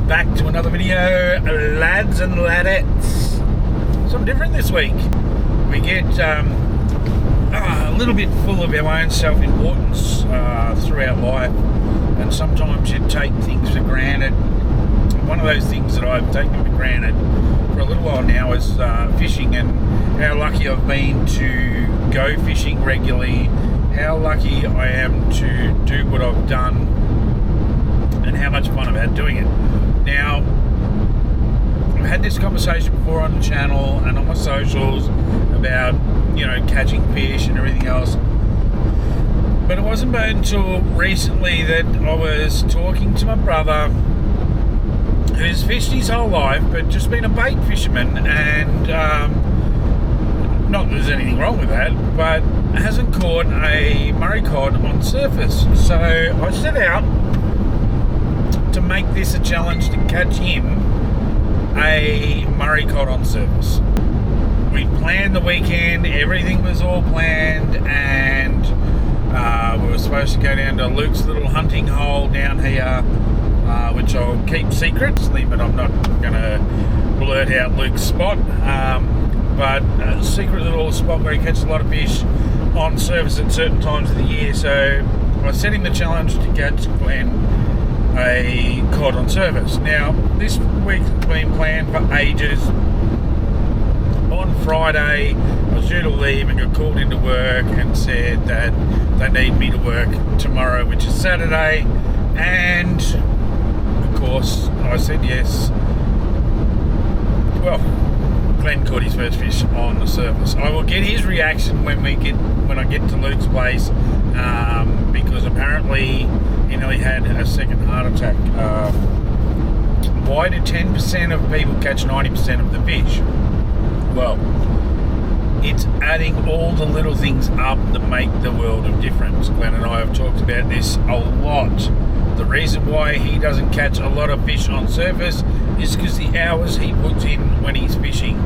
back to another video, lads and ladettes. Something different this week. We get a little bit full of our own self-importance throughout life, and sometimes you take things for granted. One of those things that I've taken for granted for a little while now is fishing, and how lucky I've been to go fishing regularly, how lucky I am to do what I've done, and how much fun I've had doing it. Now, I've had this conversation before on the channel and on my socials about, catching fish and everything else. But it wasn't until recently that I was talking to my brother, who's fished his whole life, but just been a bait fisherman, and not that there's anything wrong with that, but hasn't caught a Murray cod on surface. So I set out to make this a challenge to catch him a Murray cod on surface. We planned the weekend, everything was all planned, and we were supposed to go down to Luke's little hunting hole down here, which I'll keep secret, but I'm not going to blurt out Luke's spot, but a secret little spot where he catches a lot of fish on surface at certain times of the year. So I set him the challenge to catch Glenn a cod on surface. Now, this week's been planned for ages. On Friday, I was due to leave and got called into work and said that they need me to work tomorrow, which is Saturday, and of course I said yes. Well, Glenn caught his first fish on the surface. I will get his reaction when I get to Luke's place, because apparently he nearly had a second heart attack. Why do 10% of people catch 90% of the fish? Well, it's adding all the little things up that make the world of difference. Glenn and I have talked about this a lot. The reason why he doesn't catch a lot of fish on surface is because the hours he puts in when he's fishing.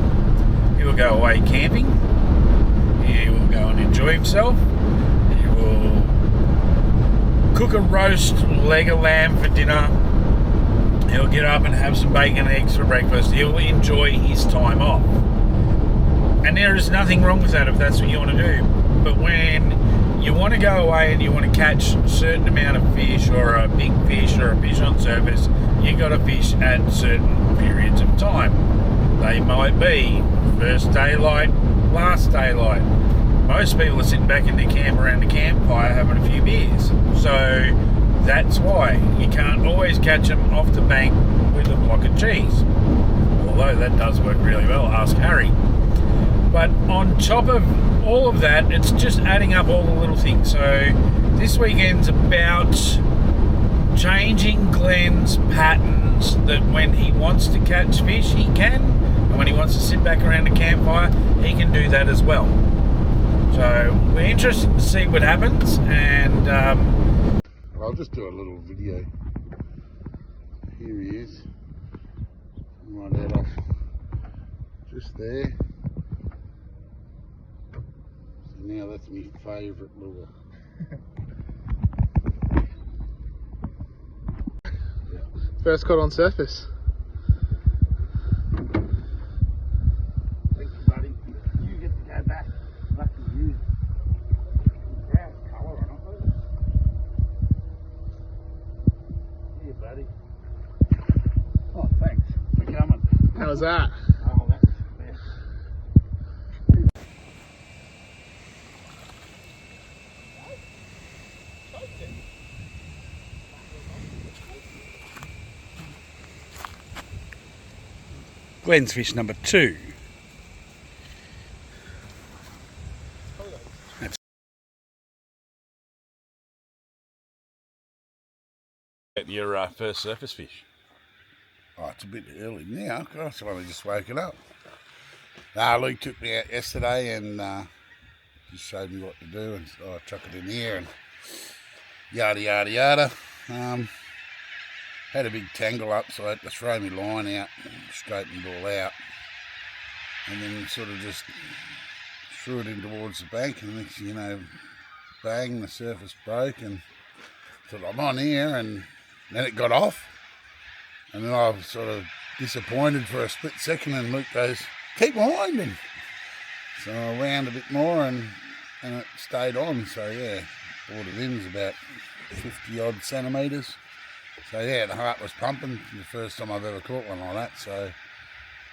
He will go away camping, he will go and enjoy himself, he will cook a roast leg of lamb for dinner, he'll get up and have some bacon and eggs for breakfast. He'll enjoy his time off. And there is nothing wrong with that if that's what you want to do. But when you want to go away and you want to catch a certain amount of fish, or a big fish, or a fish on surface, you got to fish at certain periods of time. They might be first daylight, last daylight. Most people are sitting back in their camp around the campfire having a few beers. So that's why you can't always catch them off the bank with a block of cheese. Although that does work really well, ask Harry. But on top of all of that, it's just adding up all the little things. So this weekend's about changing Glenn's patterns, that when he wants to catch fish, he can, and when he wants to sit back around a campfire, he can do that as well. So we're interested to see what happens, and I'll just do a little video. Here he is. Right out off just there. Now that's my favourite lure. First caught on surface. Thank you, buddy. You get to go back. Lucky you. Brown colour on it. Here, buddy. Oh, thanks for coming. How was that? Oh, that's the best. Glenn's fish number 2. That's your first surface fish. Oh, it's a bit early now. Gosh, I've only just woken up. Luke took me out yesterday and just showed me what to do, and so I chuck it in here and yada yada yada. Had a big tangle up, so I had to throw my line out and straighten it all out, and then sort of just threw it in towards the bank, and next thing you know, bang, the surface broke, and thought I'm on here, and then it got off. And then I was sort of disappointed for a split second, and Luke goes, keep winding. So I wound a bit more and it stayed on. So yeah, brought it in, it was about 50 odd centimetres. So yeah, the heart was pumping. The first time I've ever caught one like that. So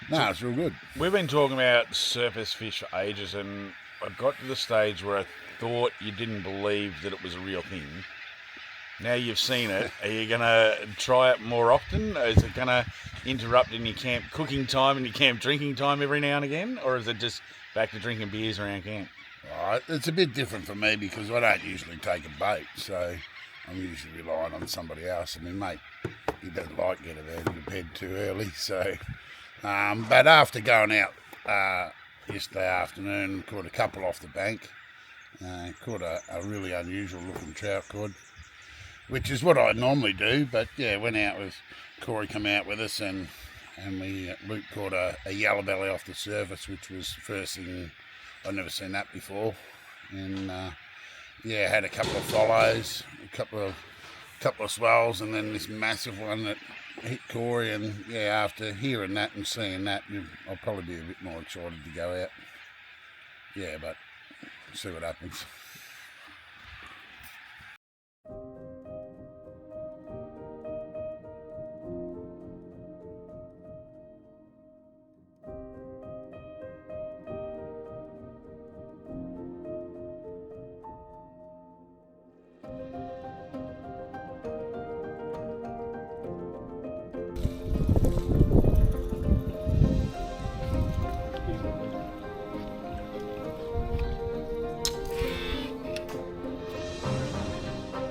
no, it's real good. We've been talking about surface fish for ages, and I got to the stage where I thought you didn't believe that it was a real thing. Now you've seen it, are you going to try it more often? Is it going to interrupt in your camp cooking time and your camp drinking time every now and again? Or is it just back to drinking beers around camp? Right, it's a bit different for me because I don't usually take a bait, so I'm usually relying on somebody else. I mean, mate, he doesn't like getting out of bed too early, so... but after going out yesterday afternoon, caught a couple off the bank, caught a really unusual looking trout cod, which is what I normally do. But yeah, went out with Corey, come out with us, and Luke caught a yellow belly off the surface, which was the first thing. I'd never seen that before, and yeah, had a couple of follows, a couple of swells, and then this massive one that hit Corey. And yeah, after hearing that and seeing that, I'll probably be a bit more excited to go out. Yeah, but see what happens.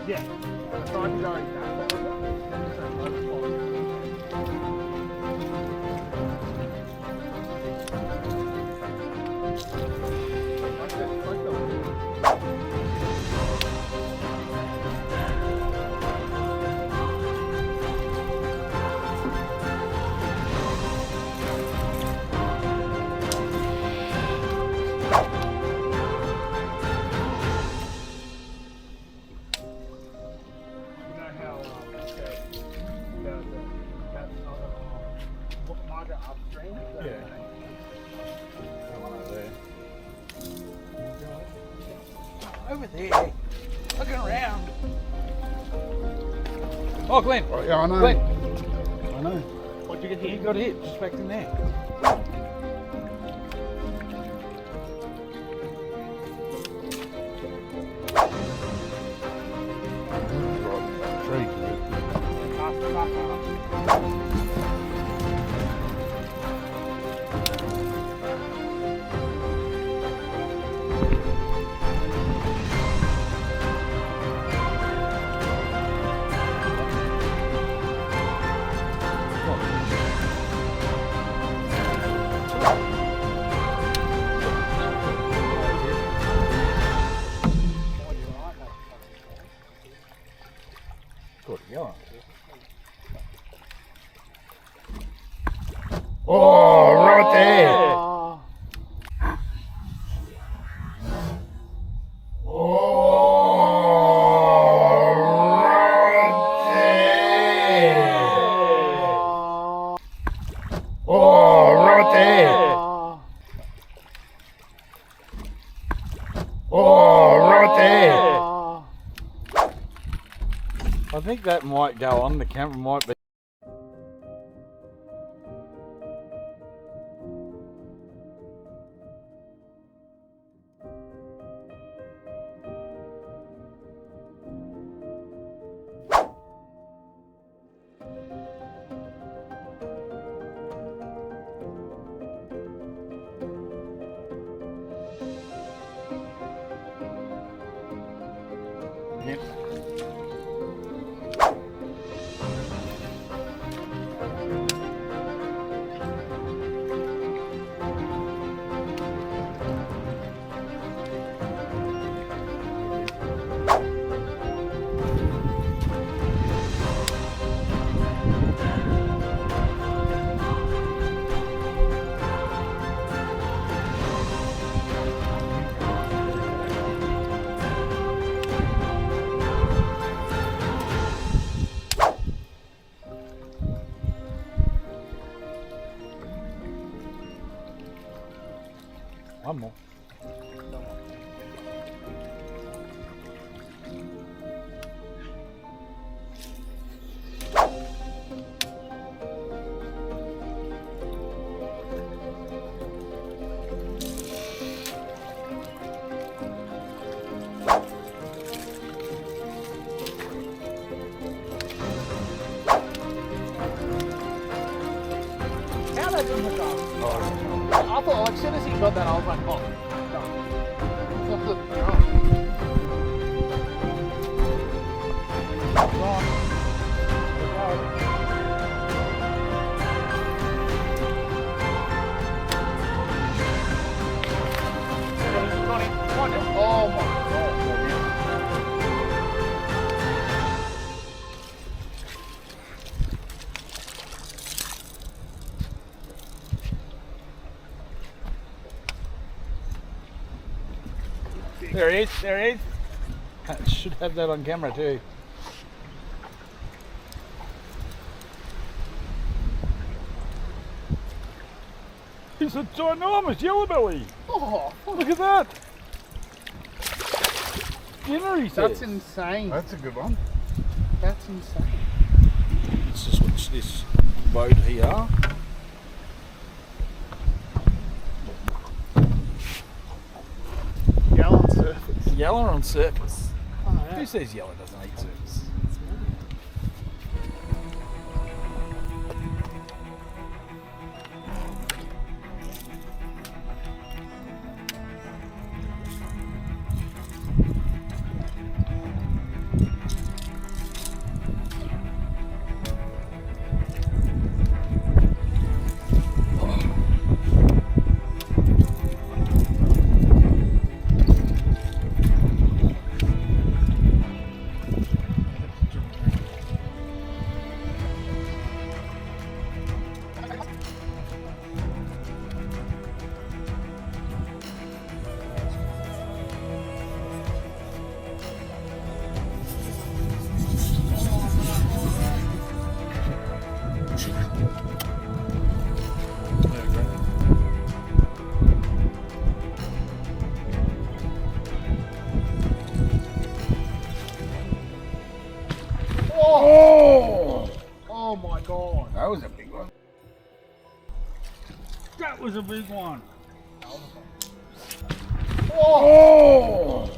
Yeah. Over there, looking around. Oh, Glenn. Oh, yeah, I know. Glenn. I know. What'd you get here? You got a hit, just back in there. Oh, right there. I think that might go on. The camera might be. one more. How that didn't hook up? I thought, like, as soon as he got that, I was like, oh, oh my god. There he is, there he is. I should have that on camera too. He's a ginormous yellow belly. Oh, Look at that. Dinner, he says. that's insane. That's a good one. That's insane. Let's just watch this boat here. Yellow on surface. Yellow on surface. Oh, yeah. Who says yellow doesn't eat surface? Oh! Oh my god. That was a big one. That was a big one. Oh! Oh!